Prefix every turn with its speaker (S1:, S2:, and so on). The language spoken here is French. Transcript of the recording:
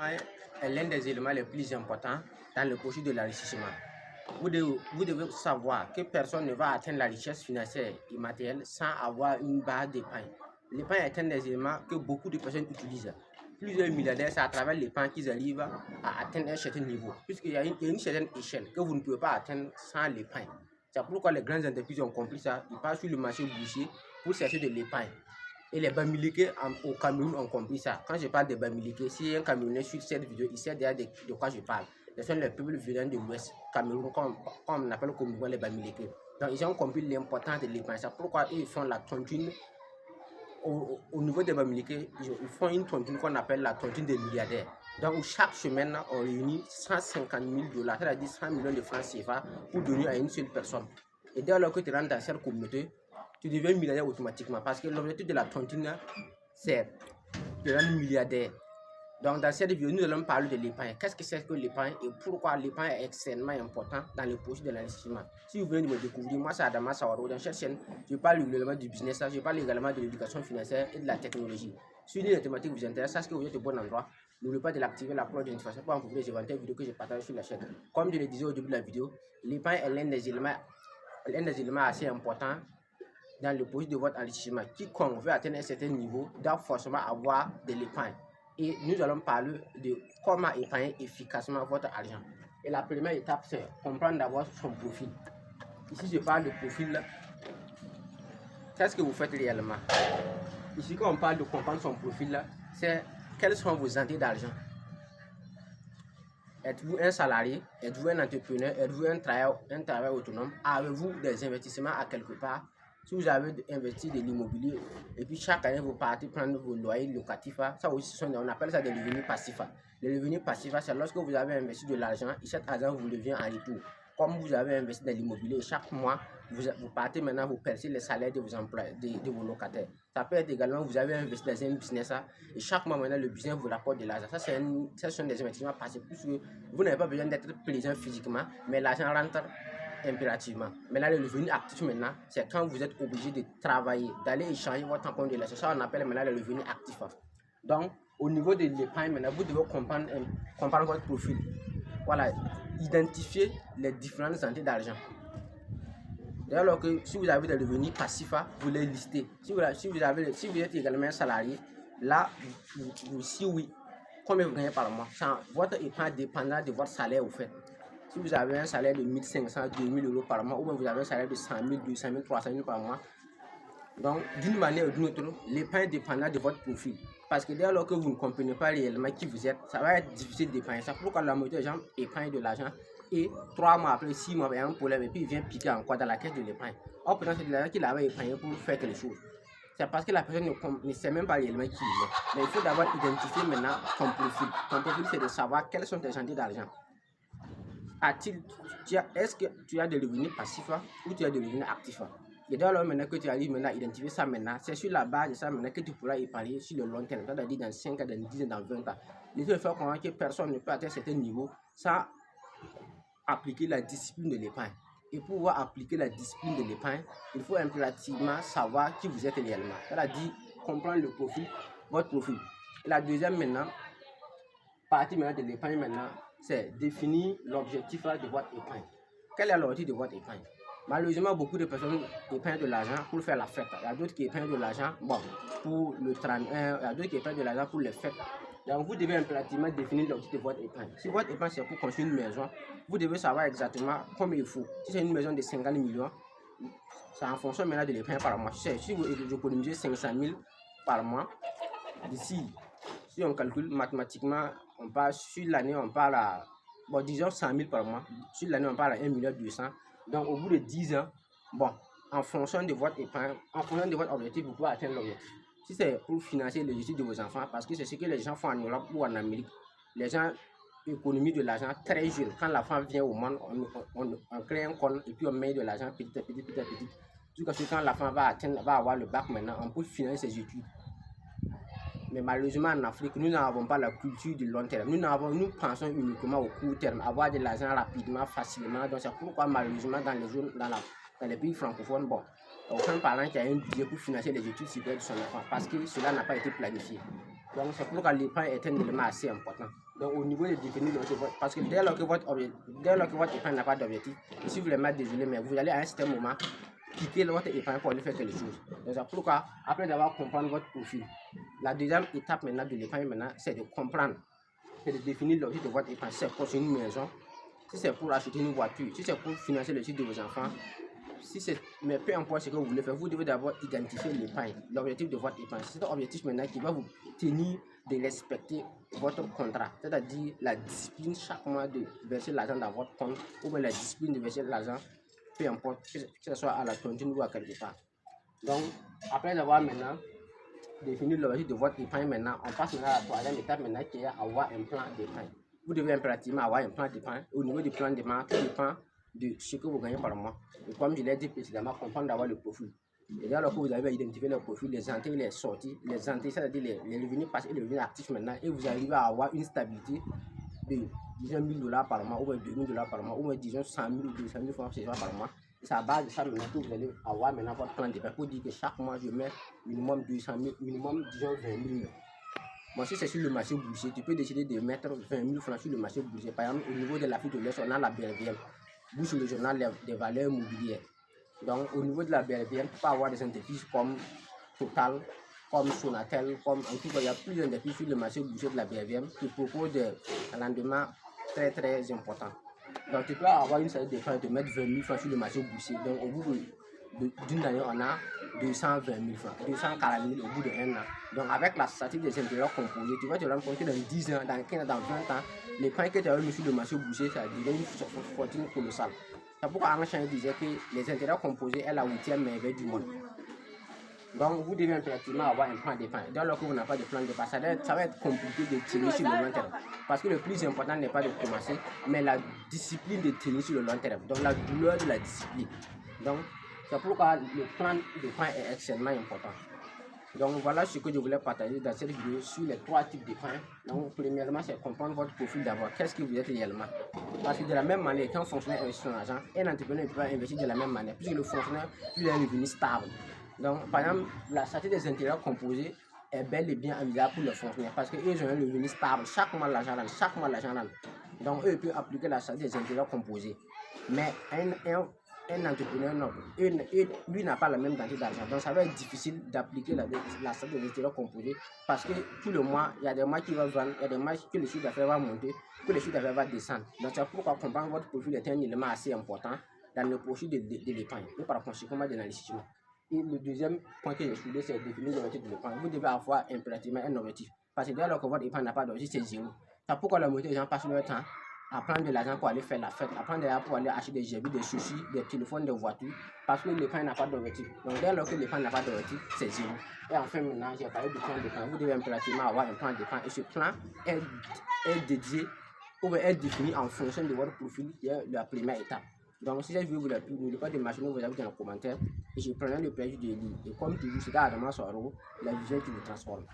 S1: Est l'un des éléments les plus importants dans le processus de l'enrichissement. Vous devez savoir que personne ne va atteindre la richesse financière et matérielle sans avoir une base d'épargne. L'épargne est un des éléments que beaucoup de personnes utilisent. Plusieurs milliardaires, c'est à travers l'épargne qu'ils arrivent à atteindre un certain niveau, puisqu'il y a une certaine échelle que vous ne pouvez pas atteindre sans l'épargne. C'est pourquoi les grandes entreprises ont compris ça. Ils passent sur le marché boursier pour chercher de l'épargne. Et les Bamileke au Cameroun ont compris ça. Quand je parle des Bamileke, si un Camerounais suit cette vidéo, il sait déjà de quoi je parle. Ce sont les peuples venant de l'Ouest, Cameroun, comme on appelle communément les Bamileke. Donc ils ont compris l'importance de l'épargne. C'est pourquoi ils font la tontine. Au niveau des Bamileke, ils font une tontine qu'on appelle la tontine des milliardaires. Donc chaque semaine, on réunit 150 000 $, c'est-à-dire 100 millions de francs CFA, pour donner à une seule personne. Et dès lors que tu rentres dans cette communauté, tu deviens milliardaire automatiquement, parce que l'objectif de la tontine, c'est de rendre milliardaire. Donc dans cette vidéo, nous allons parler de l'épargne. Qu'est-ce que c'est que l'épargne et pourquoi l'épargne est extrêmement important dans le processus de l'investissement. Si vous venez de me découvrir, moi c'est Adama Sawaro. Dans cette chaîne, je parle également du business, je parle également de l'éducation financière et de la technologie. Si les thématiques vous intéressent, sachez que vous êtes au bon endroit. N'oubliez pas de l'activer la cloche de notification pour en couvrir les éventuelles vidéos que je partage sur la chaîne. Comme je le disais au début de la vidéo, l'épargne est l'un des éléments assez importants dans le processus de votre enrichissement. Quiconque veut atteindre un certain niveau doit forcément avoir de l'épargne. Et nous allons parler de comment épargner efficacement votre argent. Et la première étape, c'est comprendre d'abord son profil. Ici, je parle de profil. Qu'est-ce que vous faites réellement? Ici, quand on parle de comprendre son profil, c'est quelles sont vos entrées d'argent. Êtes-vous un salarié? Êtes-vous un entrepreneur? Êtes-vous un travailleur autonome? Avez-vous des investissements à quelque part? Si vous avez investi de l'immobilier et puis chaque année vous partez prendre vos loyers locatifs, ça aussi on appelle ça des revenus passifs. Les revenus passifs, c'est lorsque vous avez investi de l'argent et cet argent vous revient en retour. Comme vous avez investi dans l'immobilier, chaque mois vous partez maintenant, vous percez les salaires de vos employés, de vos locataires. Ça peut être également, vous avez investi dans un business et chaque mois maintenant le business vous rapporte de l'argent. Ça sont des investissements passifs puisque vous n'avez pas besoin d'être présent physiquement, mais l'argent rentre impérativement. Maintenant, le revenu actif maintenant, c'est quand vous êtes obligé de travailler, d'aller échanger votre compte de l'argent. Ça, on appelle maintenant le revenu actif. Donc, au niveau de l'épargne, maintenant, vous devez comprendre votre profil. Voilà, identifier les différentes entrées d'argent. Alors que si vous avez des revenus passifs, vous les listez. Si vous êtes également un salarié, là, si oui, combien vous gagnez par mois? Votre épargne dépendra de votre salaire au fait. Si vous avez un salaire de 1500, 2000 € par mois, ou bien vous avez un salaire de 100 000, 200 000, 300 000 par mois, donc d'une manière ou d'une autre, l'épargne dépendra de votre profil. Parce que dès lors que vous ne comprenez pas réellement qui vous êtes, ça va être difficile d'épargner. C'est pourquoi la majorité des gens épargnent de l'argent et 3 mois après, 6 mois, il y a un problème et puis il vient piquer encore dans la caisse de l'épargne. Or, pourtant, c'est de l'argent qu'il avait épargné pour faire quelque chose. C'est parce que la personne ne sait même pas réellement qui il est. Mais il faut d'abord identifier maintenant ton profil. Ton profil, c'est de savoir quelles sont tes entrées d'argent. Est-ce que tu as des revenus passifs ou tu as des revenus actifs? Et dès lors maintenant que tu arrives maintenant à identifier ça maintenant, c'est sur la base de ça maintenant que tu pourras épargner sur le long terme, c'est-à-dire dans 5 ans, dans 10 ans, dans 20 ans. Il faut faire comprendre que personne ne peut atteindre un certain niveau sans appliquer la discipline de l'épargne. Et pour pouvoir appliquer la discipline de l'épargne, il faut impérativement savoir qui vous êtes réellement. C'est-à-dire comprendre le profil, votre profil. Et la deuxième maintenant, partie maintenant de l'épargne maintenant, c'est définir l'objectif de votre épargne. Quel est l'objectif de votre épargne? Malheureusement, beaucoup de personnes épargnent de l'argent pour faire la fête. Il y a d'autres qui épargnent de l'argent pour le 31, il y a d'autres qui épargnent de l'argent pour les fêtes. Donc, vous devez impérativement définir l'objectif de votre épargne. Si votre épargne c'est pour construire une maison, vous devez savoir exactement combien il faut. Si c'est une maison de 50 millions, c'est en fonction maintenant de l'épargne par mois. Si vous économisez 500 000 par mois, d'ici, si on calcule mathématiquement, on parle sur l'année, on parle à, disons 100 000 par mois. Sur l'année, on parle à 1 200 000. Donc, au bout de 10 ans, en fonction de votre épargne, en fonction de votre objectif, vous pouvez atteindre l'objectif. Si c'est pour financer les études de vos enfants, parce que c'est ce que les gens font en Europe ou en Amérique, les gens économisent de l'argent très jeune. Quand l'enfant vient au monde, on crée un compte et puis on met de l'argent petit à petit. Jusqu'à ce que quand l'enfant va avoir le bac maintenant, on peut financer ses études. Mais malheureusement en Afrique, nous n'avons pas la culture du long terme. Nous pensons uniquement au court terme, avoir de l'argent rapidement, facilement. Donc c'est pourquoi malheureusement dans les pays francophones, aucun parent qui a un budget pour financer les études supérieures de son enfant parce que cela n'a pas été planifié. Donc c'est pourquoi l'épargne est un élément assez important. Donc, au niveau de définir l'objectif, parce que dès lors que votre épargne n'a pas d'objectif, si vous voulez mettre désolé, mais vous allez à un certain moment quitter votre épargne pour aller faire quelque chose. Donc, c'est pourquoi, après d'avoir compris votre profil, la deuxième étape maintenant de l'épargne, maintenant, c'est de comprendre, c'est de définir l'objectif de votre épargne. Si c'est pour acheter une maison, si c'est pour acheter une voiture, si c'est pour financer le titre de vos enfants, mais peu importe ce que vous voulez faire, vous devez d'abord identifier l'épargne, l'objectif de votre épargne. C'est un objectif maintenant qui va vous tenir de respecter votre contrat, c'est-à-dire la discipline chaque mois de verser l'argent dans votre compte, ou bien la discipline de verser l'argent, peu importe, que ce soit à la tontine ou à quelque part. Donc, après avoir maintenant défini l'objectif de votre épargne, maintenant, on passe maintenant à la troisième étape maintenant qui est avoir un plan d'épargne. Vous devez impérativement avoir un plan d'épargne. Au niveau du plan d'épargne, tout dépend de ce que vous gagnez par mois. Et comme je l'ai dit précédemment, comprendre d'avoir le profil. Et alors que vous avez identifié le profil, les entrées, les sorties, les entrées, c'est-à-dire les revenus passés et les revenus actifs maintenant, et vous arrivez à avoir une stabilité de disons $1000 par mois, ou $2000 par mois, ou disons 100 000 ou 200 000 francs par mois. C'est à base de ça maintenant que vous allez avoir maintenant votre plan d'épargne pour dire que chaque mois je mets minimum 200 000, minimum disons 20 000. Bon, si c'est sur le marché boursier, tu peux décider de mettre 20 000 francs sur le marché boursier. Par exemple, au niveau de l'Afrique de l'Est, on a la BRVM, Bourse le journal des valeurs immobilières. Donc, au niveau de la BRVM, tu peux avoir des entreprises comme Total, comme Sonatel, comme en tout cas, il y a plusieurs entreprises sur le marché boursier de la BRVM qui proposent des rendements très très importants. Donc, tu peux avoir une série d'épargne de mettre 20 000 francs sur le marché boursier. Donc, au bout d'une année, on a 220 000 francs, 240 000 au bout d'un an. Donc, avec la statistique des intérêts composés, tu vas te rendre compte que dans 10 ans, dans 15 ans, dans 20 ans, les points que tu avais mis sur le marché boursier, ça devient une fortune colossale. C'est pourquoi Einstein disait que les intérêts composés est la 8e merveille du monde. Donc, vous devez impérativement avoir un plan d'épargne. Dès lors que vous n'avez pas de plan d'épargne, ça va être compliqué de tenir sur le long terme. Parce que le plus important n'est pas de commencer, mais la discipline de tenir sur le long terme. Donc, la douleur de la discipline. Donc, c'est pourquoi le plan d'épargne est extrêmement important. Donc, voilà ce que je voulais partager dans cette vidéo sur les 3 types d'épargne. Donc, premièrement, c'est comprendre votre profil d'abord. Qu'est-ce que vous êtes réellement? Parce que de la même manière qu'un fonctionnaire investit son argent, un entrepreneur ne peut pas investir de la même manière, puisque le fonctionnaire, lui, a un revenu stable. Donc, par exemple, la stratégie des intérêts composés est bel et bien envisageable pour les fonctionnaires parce qu'eux ont un revenu stable. Chaque mois, l'argent rentre. Chaque mois, l'argent rentre. Donc, eux peuvent appliquer la stratégie des intérêts composés. Mais un entrepreneur, non, lui n'a pas la même quantité d'argent. Donc, ça va être difficile d'appliquer la stratégie des intérêts composés parce que tout le mois, il y a des mois qui vont vendre, il y a des mois que le chiffre d'affaires va monter, que le chiffre d'affaires va descendre. Donc, c'est pourquoi comprendre votre profil est un élément assez important dans le profil de l'épargne et par conséquent de l'investissement. Et le deuxième point que j'ai soulevé, c'est définir l'objectif de l'épargne. Vous devez avoir impérativement un objectif. Parce que dès lors que votre épargne n'a pas d'objectif, c'est zéro. C'est pourquoi la majorité des gens passent leur temps à prendre de l'argent pour aller faire la fête, à prendre de l'argent pour aller acheter des jeux, des sushis, des téléphones, des voitures, parce que l'épargne n'a pas d'objectif. Donc dès lors que l'épargne n'a pas d'objectif, c'est zéro. Et enfin maintenant, j'ai parlé du plan d'épargne. Vous devez impérativement avoir un plan d'épargne. Et ce plan est dédié ou est défini en fonction de votre profil, qui est la première étape. Donc, si cette vidéo vous a plu, n'oubliez pas de m'acheter vous avez dans les commentaires et je prendrai le plaisir de lire. Et comme toujours, c'est à Adama Soaro, la vision qui vous transforme.